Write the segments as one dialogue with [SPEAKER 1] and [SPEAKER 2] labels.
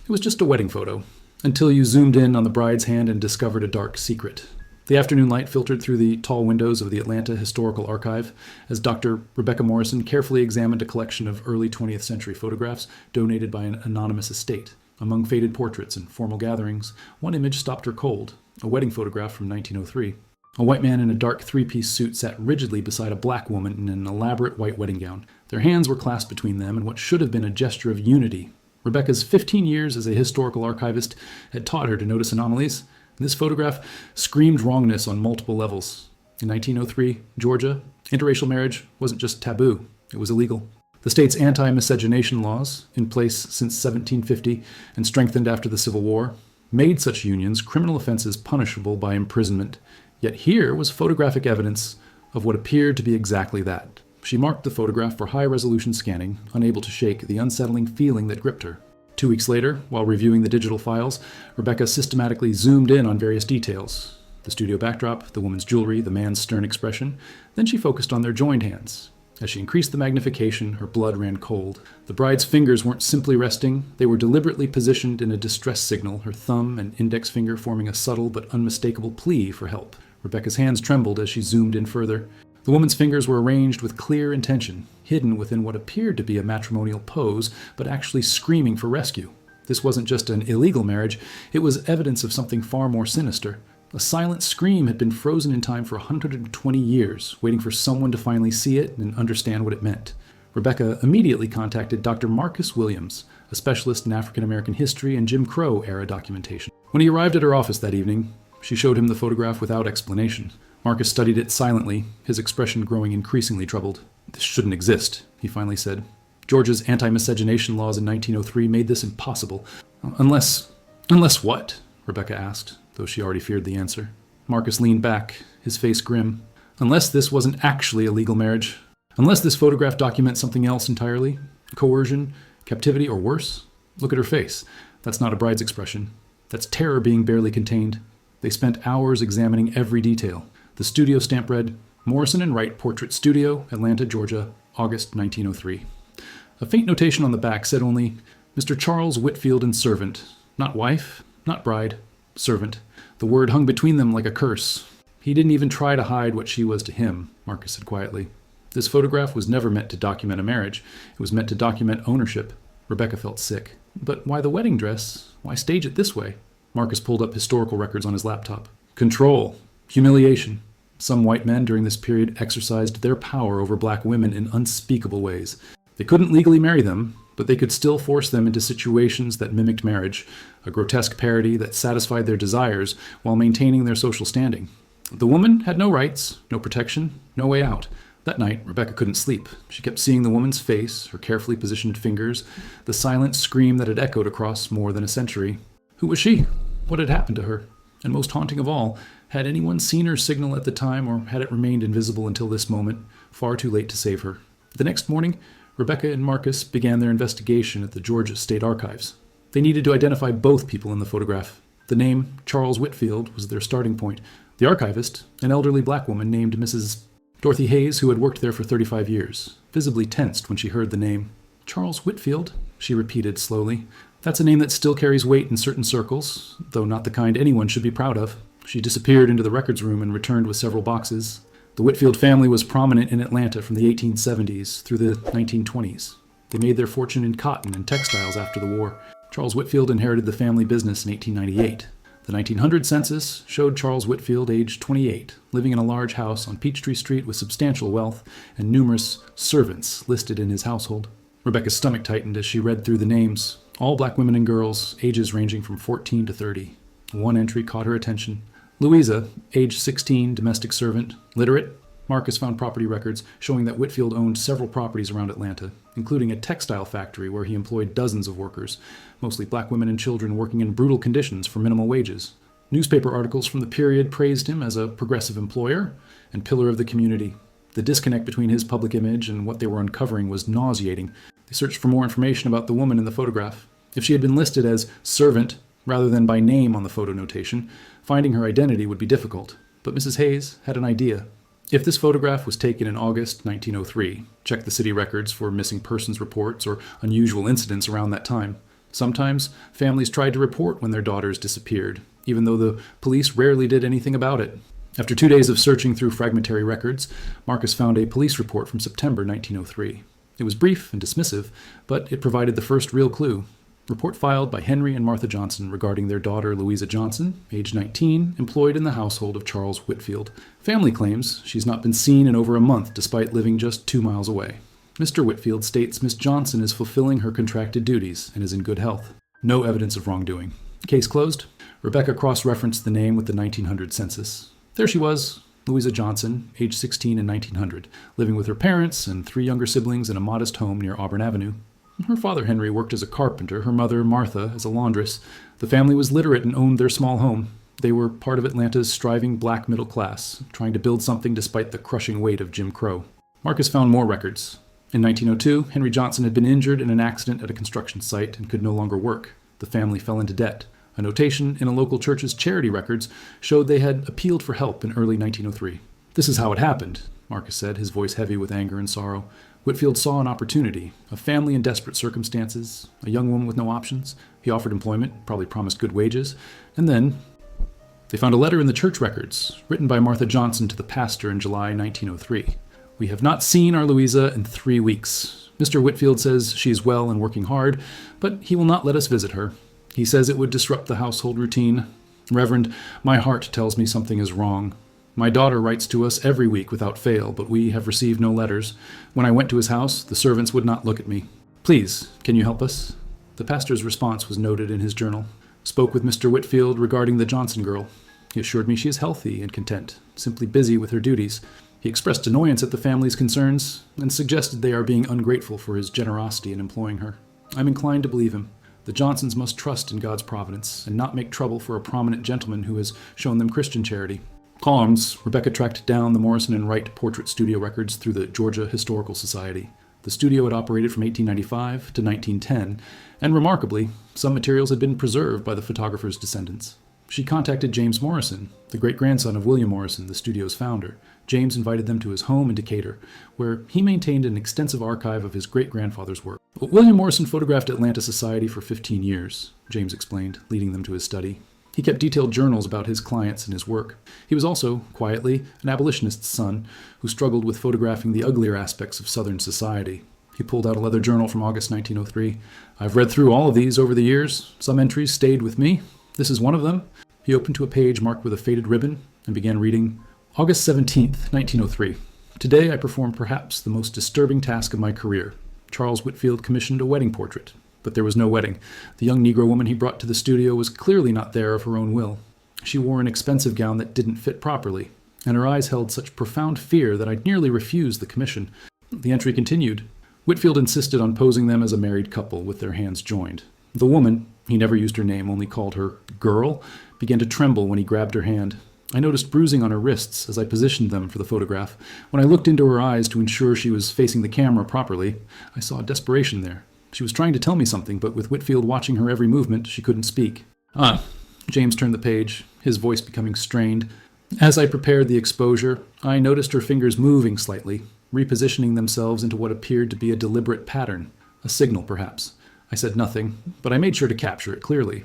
[SPEAKER 1] It was just a wedding photo, until you zoomed in on the bride's hand and discovered a dark secret. The afternoon light filtered through the tall windows of the Atlanta Historical Archive as Dr. Rebecca Morrison carefully examined a collection of early 20th century photographs donated by an anonymous estate. Among faded portraits and formal gatherings, one image stopped her cold, a wedding photograph from 1903. A white man in a dark three-piece suit sat rigidly beside a black woman in an elaborate white wedding gown. Their hands were clasped between them in what should have been a gesture of unity. Rebecca's 15 years as a historical archivist had taught her to notice anomalies. This photograph screamed wrongness on multiple levels. In 1903, Georgia, interracial marriage wasn't just taboo, it was illegal. The state's anti-miscegenation laws, in place since 1750 and strengthened after the Civil War, made such unions criminal offenses punishable by imprisonment. Yet here was photographic evidence of what appeared to be exactly that. She marked the photograph for high-resolution scanning, unable to shake the unsettling feeling that gripped her. 2 weeks later, while reviewing the digital files, Rebecca systematically zoomed in on various details. The studio backdrop, the woman's jewelry, the man's stern expression. Then she focused on their joined hands. As she increased the magnification, her blood ran cold. The bride's fingers weren't simply resting, they were deliberately positioned in a distress signal, her thumb and index finger forming a subtle but unmistakable plea for help. Rebecca's hands trembled as she zoomed in further. The woman's fingers were arranged with clear intention, hidden within what appeared to be a matrimonial pose, but actually screaming for rescue. This wasn't just an illegal marriage, it was evidence of something far more sinister. A silent scream had been frozen in time for 120 years, waiting for someone to finally see it and understand what it meant. Rebecca immediately contacted Dr. Marcus Williams, a specialist in African American history and Jim Crow-era documentation. When he arrived at her office that evening, she showed him the photograph without explanation. Marcus studied it silently, his expression growing increasingly troubled. "This shouldn't exist," he finally said. "Georgia's anti-miscegenation laws in 1903 made this impossible. Unless what?" Rebecca asked, though she already feared the answer. Marcus leaned back, his face grim. "Unless this wasn't actually a legal marriage. Unless this photograph documents something else entirely. Coercion, captivity, or worse. Look at her face. That's not a bride's expression. That's terror being barely contained." They spent hours examining every detail. The studio stamp read, "Morrison and Wright Portrait Studio, Atlanta, Georgia, August 1903. A faint notation on the back said only, "Mr. Charles Whitfield and servant." Not wife, not bride, servant. The word hung between them like a curse. "He didn't even try to hide what she was to him," Marcus said quietly. This photograph was never meant to document a marriage. It was meant to document ownership. Rebecca felt sick. But why the wedding dress? Why stage it this way? Marcus pulled up historical records on his laptop. Control. Humiliation. Some white men during this period exercised their power over black women in unspeakable ways. They couldn't legally marry them, but they could still force them into situations that mimicked marriage, a grotesque parody that satisfied their desires while maintaining their social standing. The woman had no rights, no protection, no way out. That night, Rebecca couldn't sleep. She kept seeing the woman's face, her carefully positioned fingers, the silent scream that had echoed across more than a century. Who was she? What had happened to her? And most haunting of all, had anyone seen her signal at the time, or had it remained invisible until this moment, far too late to save her? The next morning, Rebecca and Marcus began their investigation at the Georgia State Archives. They needed to identify both people in the photograph. The name Charles Whitfield was their starting point. The archivist, an elderly black woman named Mrs. Dorothy Hayes, who had worked there for 35 years, visibly tensed when she heard the name. "Charles Whitfield," she repeated slowly. "That's a name that still carries weight in certain circles, though not the kind anyone should be proud of." She disappeared into the records room and returned with several boxes. The Whitfield family was prominent in Atlanta from the 1870s through the 1920s. They made their fortune in cotton and textiles after the war. Charles Whitfield inherited the family business in 1898. The 1900 census showed Charles Whitfield, aged 28, living in a large house on Peachtree Street with substantial wealth and numerous servants listed in his household. Rebecca's stomach tightened as she read through the names, all black women and girls, ages ranging from 14 to 30. One entry caught her attention. Louisa, age 16, domestic servant, literate. Marcus found property records showing that Whitfield owned several properties around Atlanta, including a textile factory where he employed dozens of workers, mostly black women and children working in brutal conditions for minimal wages. Newspaper articles from the period praised him as a progressive employer and pillar of the community. The disconnect between his public image and what they were uncovering was nauseating. They searched for more information about the woman in the photograph. If she had been listed as servant rather than by name on the photo notation, finding her identity would be difficult. But Mrs. Hayes had an idea. If this photograph was taken in August 1903, check the city records for missing persons reports or unusual incidents around that time. Sometimes families tried to report when their daughters disappeared, even though the police rarely did anything about it. After 2 days of searching through fragmentary records, Marcus found a police report from September 1903. It was brief and dismissive, but it provided the first real clue. Report filed by Henry and Martha Johnson regarding their daughter Louisa Johnson, age 19, employed in the household of Charles Whitfield. Family claims she's not been seen in over a month despite living just 2 miles away. Mr. Whitfield states Miss Johnson is fulfilling her contracted duties and is in good health. No evidence of wrongdoing. Case closed. Rebecca cross-referenced the name with the 1900 census. There she was, Louisa Johnson, age 16 in 1900, living with her parents and 3 younger siblings in a modest home near Auburn Avenue. Her father, Henry, worked as a carpenter, her mother, Martha, as a laundress. The family was literate and owned their small home. They were part of Atlanta's striving black middle class, trying to build something despite the crushing weight of Jim Crow. Marcus found more records. In 1902, Henry Johnson had been injured in an accident at a construction site and could no longer work. The family fell into debt. A notation in a local church's charity records showed they had appealed for help in early 1903. This is how it happened, Marcus said, his voice heavy with anger and sorrow. Whitfield saw an opportunity, a family in desperate circumstances, a young woman with no options. He offered employment, probably promised good wages, and then they found a letter in the church records, written by Martha Johnson to the pastor in July 1903. We have not seen our Louisa in 3 weeks. Mr. Whitfield says she is well and working hard, but he will not let us visit her. He says it would disrupt the household routine. Reverend, my heart tells me something is wrong. My daughter writes to us every week without fail, but we have received no letters. When I went to his house, the servants would not look at me. Please, can you help us? The pastor's response was noted in his journal. Spoke with Mr. Whitfield regarding the Johnson girl. He assured me she is healthy and content, simply busy with her duties. He expressed annoyance at the family's concerns and suggested they are being ungrateful for his generosity in employing her. I'm inclined to believe him. The Johnsons must trust in God's providence and not make trouble for a prominent gentleman who has shown them Christian charity. Columns, Rebecca tracked down the Morrison and Wright portrait studio records through the Georgia Historical Society. The studio had operated from 1895 to 1910, and remarkably, some materials had been preserved by the photographer's descendants. She contacted James Morrison, the great-grandson of William Morrison, the studio's founder. James invited them to his home in Decatur, where he maintained an extensive archive of his great-grandfather's work. William Morrison photographed Atlanta society for 15 years, James explained, leading them to his study. He kept detailed journals about his clients and his work. He was also, quietly, an abolitionist's son who struggled with photographing the uglier aspects of Southern society. He pulled out a leather journal from August 1903. I've read through all of these over the years. Some entries stayed with me. This is one of them. He opened to a page marked with a faded ribbon and began reading, August 17th, 1903. Today I performed perhaps the most disturbing task of my career. Charles Whitfield commissioned a wedding portrait. But there was no wedding. The young Negro woman he brought to the studio was clearly not there of her own will. She wore an expensive gown that didn't fit properly, and her eyes held such profound fear that I nearly refused the commission. The entry continued. Whitfield insisted on posing them as a married couple with their hands joined. The woman, he never used her name, only called her girl, began to tremble when he grabbed her hand. I noticed bruising on her wrists as I positioned them for the photograph. When I looked into her eyes to ensure she was facing the camera properly, I saw desperation there. She was trying to tell me something, but with Whitfield watching her every movement, she couldn't speak. James turned the page, his voice becoming strained. As I prepared the exposure, I noticed her fingers moving slightly, repositioning themselves into what appeared to be a deliberate pattern, a signal perhaps. I said nothing, but I made sure to capture it clearly.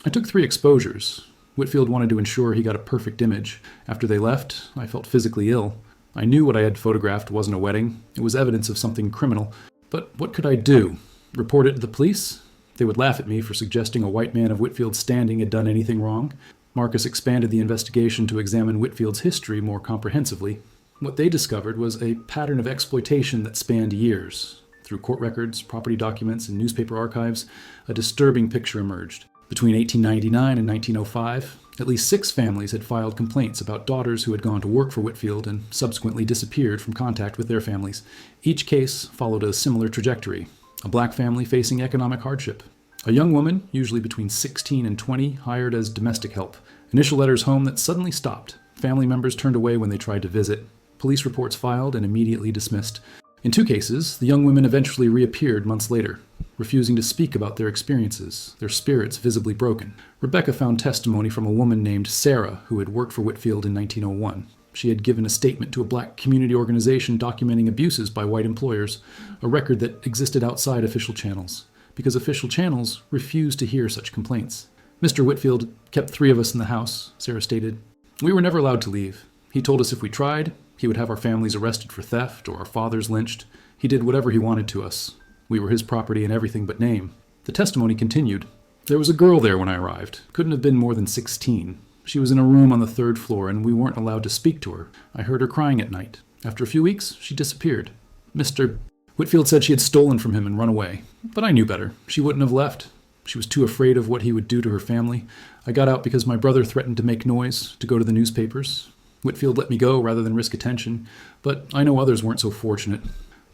[SPEAKER 1] I took 3 exposures. Whitfield wanted to ensure he got a perfect image. After they left, I felt physically ill. I knew what I had photographed wasn't a wedding. It was evidence of something criminal. But what could I do? Report it to the police? They would laugh at me for suggesting a white man of Whitfield's standing had done anything wrong. Marcus expanded the investigation to examine Whitfield's history more comprehensively. What they discovered was a pattern of exploitation that spanned years. Through court records, property documents, and newspaper archives, a disturbing picture emerged. Between 1899 and 1905, at least 6 families had filed complaints about daughters who had gone to work for Whitfield and subsequently disappeared from contact with their families. Each case followed a similar trajectory. A black family facing economic hardship. A young woman, usually between 16 and 20, hired as domestic help. Initial letters home that suddenly stopped. Family members turned away when they tried to visit. Police reports filed and immediately dismissed. In 2 cases, the young women eventually reappeared months later, refusing to speak about their experiences, their spirits visibly broken. Rebecca found testimony from a woman named Sarah, who had worked for Whitfield in 1901. She had given a statement to a black community organization documenting abuses by white employers, a record that existed outside official channels. because official channels refused to hear such complaints. Mr. Whitfield kept 3 of us in the house, Sarah stated. We were never allowed to leave. He told us if we tried, he would have our families arrested for theft or our fathers lynched. He did whatever he wanted to us. We were his property in everything but name. The testimony continued. There was a girl there when I arrived. Couldn't have been more than 16. She was in a room on the 3rd floor, and we weren't allowed to speak to her. I heard her crying at night. After a few weeks, she disappeared. Mr. Whitfield said she had stolen from him and run away. But I knew better. She wouldn't have left. She was too afraid of what he would do to her family. I got out because my brother threatened to make noise, to go to the newspapers. Whitfield let me go rather than risk attention, but I know others weren't so fortunate.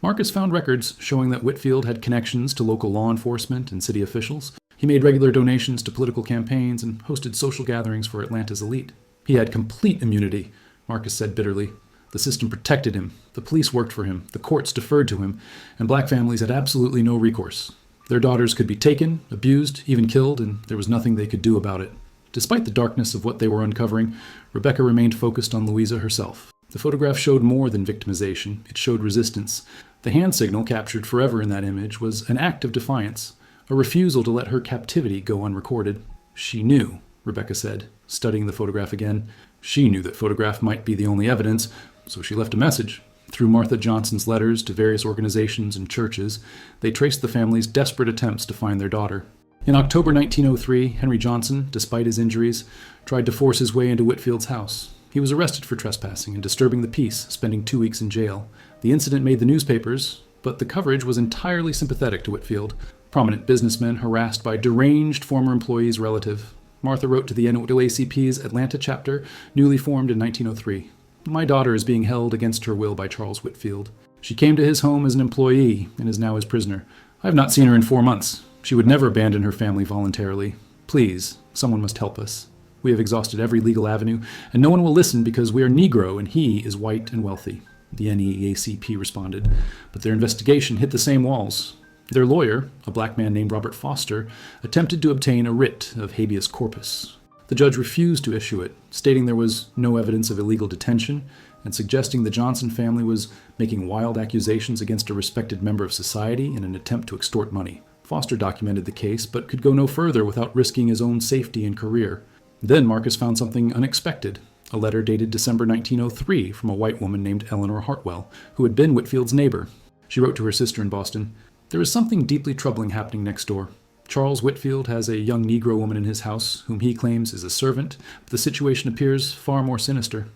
[SPEAKER 1] Marcus found records showing that Whitfield had connections to local law enforcement and city officials. He made regular donations to political campaigns and hosted social gatherings for Atlanta's elite. He had complete immunity, Marcus said bitterly. The system protected him, the police worked for him, the courts deferred to him, and black families had absolutely no recourse. Their daughters could be taken, abused, even killed, and there was nothing they could do about it. Despite the darkness of what they were uncovering, Rebecca remained focused on Louisa herself. The photograph showed more than victimization. It showed resistance. The hand signal captured forever in that image was an act of defiance, a refusal to let her captivity go unrecorded. She knew, Rebecca said, studying the photograph again. She knew that photograph might be the only evidence, so she left a message. Through Martha Johnson's letters to various organizations and churches, they traced the family's desperate attempts to find their daughter. In October 1903, Henry Johnson, despite his injuries, tried to force his way into Whitfield's house. He was arrested for trespassing and disturbing the peace, spending 2 weeks in jail. The incident made the newspapers, but the coverage was entirely sympathetic to Whitfield. Prominent businessmen harassed by deranged former employee's relative. Martha wrote to the NAACP's Atlanta chapter, newly formed in 1903. My daughter is being held against her will by Charles Whitfield. She came to his home as an employee and is now his prisoner. I have not seen her in 4 months. She would never abandon her family voluntarily. Please, someone must help us. We have exhausted every legal avenue, and no one will listen because we are Negro and he is white and wealthy. The NAACP responded, but their investigation hit the same walls. Their lawyer, a black man named Robert Foster, attempted to obtain a writ of habeas corpus. The judge refused to issue it, stating there was no evidence of illegal detention and suggesting the Johnson family was making wild accusations against a respected member of society in an attempt to extort money. Foster documented the case, but could go no further without risking his own safety and career. Then Marcus found something unexpected, a letter dated December 1903 from a white woman named Eleanor Hartwell, who had been Whitfield's neighbor. She wrote to her sister in Boston, "There is something deeply troubling happening next door. Charles Whitfield has a young Negro woman in his house, whom he claims is a servant, but the situation appears far more sinister.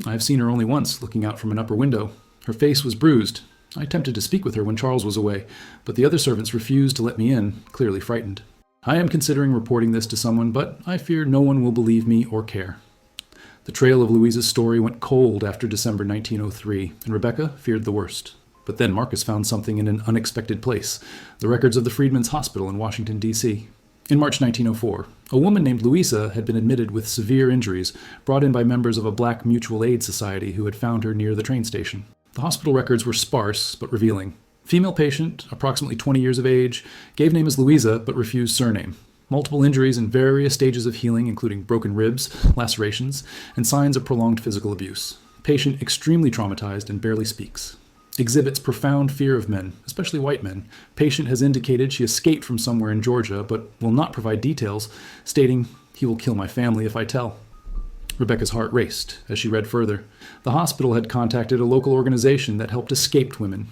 [SPEAKER 1] I have seen her only once, looking out from an upper window. Her face was bruised. I attempted to speak with her when Charles was away, but the other servants refused to let me in, clearly frightened. I am considering reporting this to someone, but I fear no one will believe me or care." The trail of Louisa's story went cold after December 1903, and Rebecca feared the worst. But then Marcus found something in an unexpected place, the records of the Freedmen's Hospital in Washington, D.C. In March 1904, a woman named Louisa had been admitted with severe injuries brought in by members of a black mutual aid society who had found her near the train station. The hospital records were sparse but revealing. Female patient, approximately 20 years of age, gave name as Louisa but refused surname. Multiple injuries in various stages of healing, including broken ribs, lacerations, and signs of prolonged physical abuse. Patient extremely traumatized and barely speaks. Exhibits profound fear of men, especially white men. Patient has indicated she escaped from somewhere in Georgia, but will not provide details, stating, "He will kill my family if I tell." Rebecca's heart raced as she read further. The hospital had contacted a local organization that helped escaped women,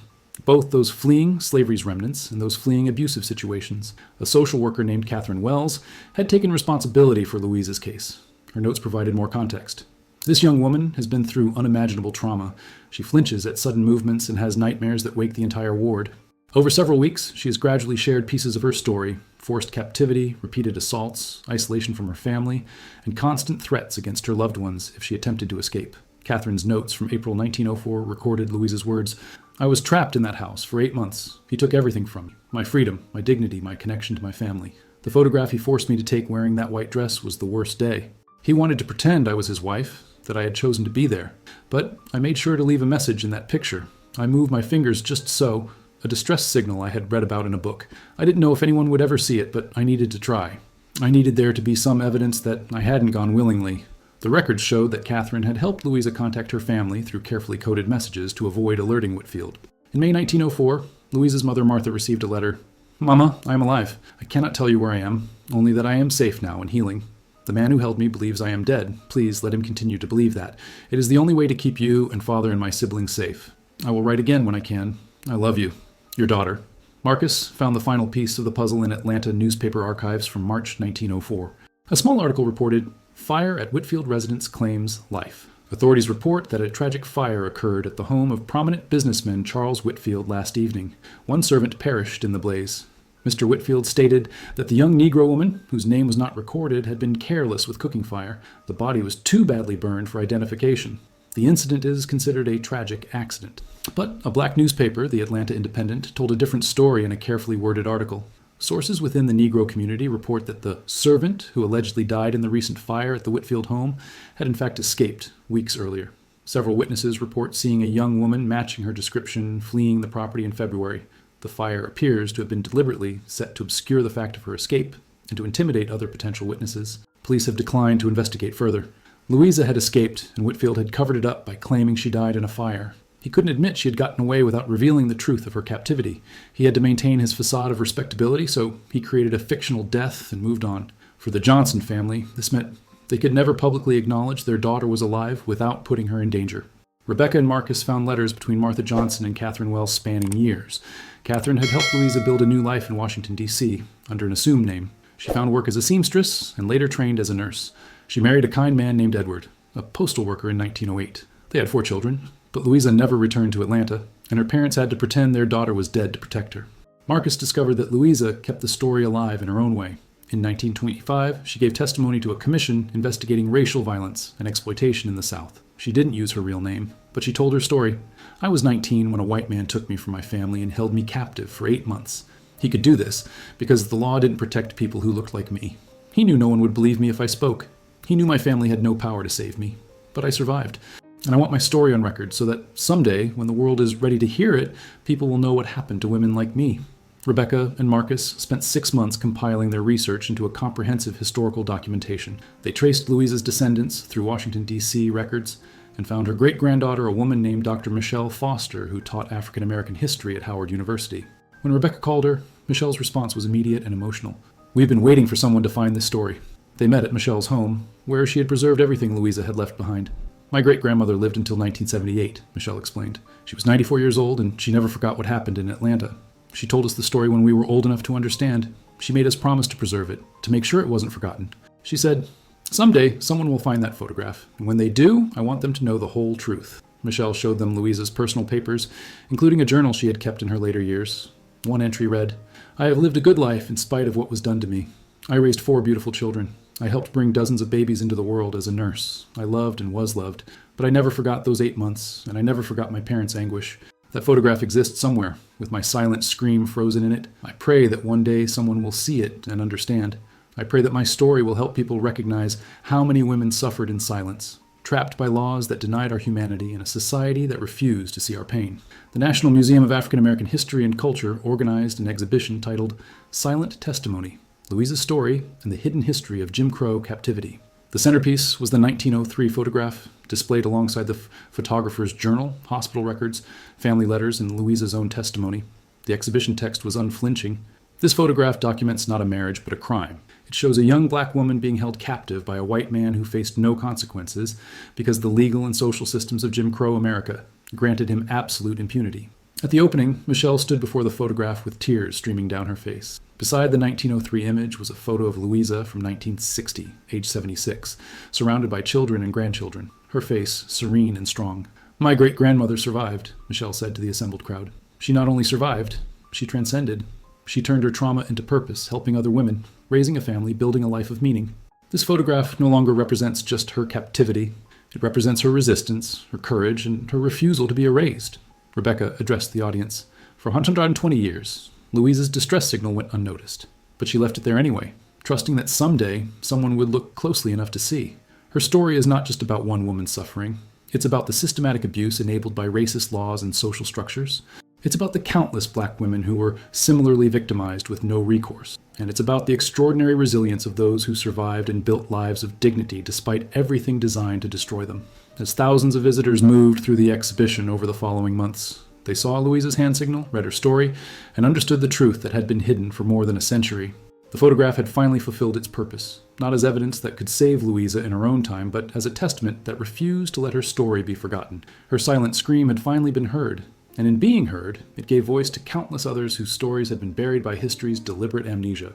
[SPEAKER 1] both those fleeing slavery's remnants and those fleeing abusive situations. A social worker named Catherine Wells had taken responsibility for Louisa's case. Her notes provided more context. This young woman has been through unimaginable trauma. She flinches at sudden movements and has nightmares that wake the entire ward. Over several weeks, she has gradually shared pieces of her story: forced captivity, repeated assaults, isolation from her family, and constant threats against her loved ones if she attempted to escape. Catherine's notes from April 1904 recorded Louisa's words, "I was trapped in that house for 8 months. He took everything from me: my freedom, my dignity, my connection to my family. The photograph he forced me to take wearing that white dress was the worst day. He wanted to pretend I was his wife, that I had chosen to be there. But I made sure to leave a message in that picture. I moved my fingers just so, a distress signal I had read about in a book. I didn't know if anyone would ever see it, but I needed to try. I needed there to be some evidence that I hadn't gone willingly." The records showed that Catherine had helped Louisa contact her family through carefully coded messages to avoid alerting Whitfield. In May 1904, Louisa's mother Martha received a letter. Mama, I am alive. I cannot tell you where I am, only that I am safe now and healing. The man who held me believes I am dead. Please let him continue to believe that. It is the only way to keep you and Father and my siblings safe. I will write again when I can. I love you. Your daughter. Marcus found the final piece of the puzzle in Atlanta newspaper archives from March 1904. A small article reported, "Fire at Whitfield residence claims life." Authorities report that a tragic fire occurred at the home of prominent businessman Charles Whitfield last evening. One servant perished in the blaze. Mr. Whitfield stated that the young Negro woman, whose name was not recorded, had been careless with cooking fire. The body was too badly burned for identification. The incident is considered a tragic accident. But a black newspaper, the Atlanta Independent, told a different story in a carefully worded article. Sources within the Negro community report that the servant, who allegedly died in the recent fire at the Whitfield home, had in fact escaped weeks earlier. Several witnesses report seeing a young woman matching her description fleeing the property in February. The fire appears to have been deliberately set to obscure the fact of her escape and to intimidate other potential witnesses. Police have declined to investigate further. Louisa had escaped, and Whitfield had covered it up by claiming she died in a fire. He couldn't admit she had gotten away without revealing the truth of her captivity. He had to maintain his facade of respectability, so he created a fictional death and moved on. For the Johnson family, this meant they could never publicly acknowledge their daughter was alive without putting her in danger. Rebecca and Marcus found letters between Martha Johnson and Catherine Wells spanning years. Catherine had helped Louisa build a new life in Washington, D.C., under an assumed name. She found work as a seamstress and later trained as a nurse. She married a kind man named Edward, a postal worker in 1908. They had 4 children, but Louisa never returned to Atlanta, and her parents had to pretend their daughter was dead to protect her. Marcus discovered that Louisa kept the story alive in her own way. In 1925, she gave testimony to a commission investigating racial violence and exploitation in the South. She didn't use her real name, but she told her story. "I was 19 when a white man took me from my family and held me captive for 8 months. He could do this because the law didn't protect people who looked like me. He knew no one would believe me if I spoke. He knew my family had no power to save me. But I survived. And I want my story on record so that someday, when the world is ready to hear it, people will know what happened to women like me." Rebecca and Marcus spent 6 months compiling their research into a comprehensive historical documentation. They traced Louisa's descendants through Washington, D.C. records and found her great-granddaughter, a woman named Dr. Michelle Foster, who taught African American history at Howard University. When Rebecca called her, Michelle's response was immediate and emotional. "We've been waiting for someone to find this story." They met at Michelle's home, where she had preserved everything Louisa had left behind. "My great-grandmother lived until 1978, Michelle explained. "She was 94 years old, and she never forgot what happened in Atlanta. She told us the story when we were old enough to understand. She made us promise to preserve it, to make sure it wasn't forgotten. She said, 'Someday, someone will find that photograph, and when they do, I want them to know the whole truth.'" Michelle showed them Louisa's personal papers, including a journal she had kept in her later years. One entry read, "I have lived a good life in spite of what was done to me. I raised 4 beautiful children. I helped bring dozens of babies into the world as a nurse. I loved and was loved, but I never forgot those 8 months, and I never forgot my parents' anguish. That photograph exists somewhere, with my silent scream frozen in it. I pray that one day someone will see it and understand. I pray that my story will help people recognize how many women suffered in silence, trapped by laws that denied our humanity in a society that refused to see our pain." The National Museum of African American History and Culture organized an exhibition titled "Silent Testimony: Louisa's Story and the Hidden History of Jim Crow Captivity." The centerpiece was the 1903 photograph, displayed alongside the photographer's journal, hospital records, family letters, and Louisa's own testimony. The exhibition text was unflinching. "This photograph documents not a marriage, but a crime. It shows a young black woman being held captive by a white man who faced no consequences because the legal and social systems of Jim Crow America granted him absolute impunity." At the opening, Michelle stood before the photograph with tears streaming down her face. Beside the 1903 image was a photo of Louisa from 1960, age 76, surrounded by children and grandchildren, her face serene and strong. "My great-grandmother survived," Michelle said to the assembled crowd. "She not only survived, she transcended. She turned her trauma into purpose, helping other women, raising a family, building a life of meaning." This photograph no longer represents just her captivity. It represents her resistance, her courage, and her refusal to be erased. Rebecca addressed the audience. "For 120 years, Louisa's distress signal went unnoticed, but she left it there anyway, trusting that someday someone would look closely enough to see. Her story is not just about one woman's suffering. It's about the systematic abuse enabled by racist laws and social structures. It's about the countless black women who were similarly victimized with no recourse. And it's about the extraordinary resilience of those who survived and built lives of dignity despite everything designed to destroy them." As thousands of visitors moved through the exhibition over the following months, They saw Louisa's hand signal, read her story, and understood the truth that had been hidden for more than a century. The photograph had finally fulfilled its purpose, not as evidence that could save Louisa in her own time, but as a testament that refused to let her story be forgotten. Her silent scream had finally been heard, and in being heard, it gave voice to countless others whose stories had been buried by history's deliberate amnesia.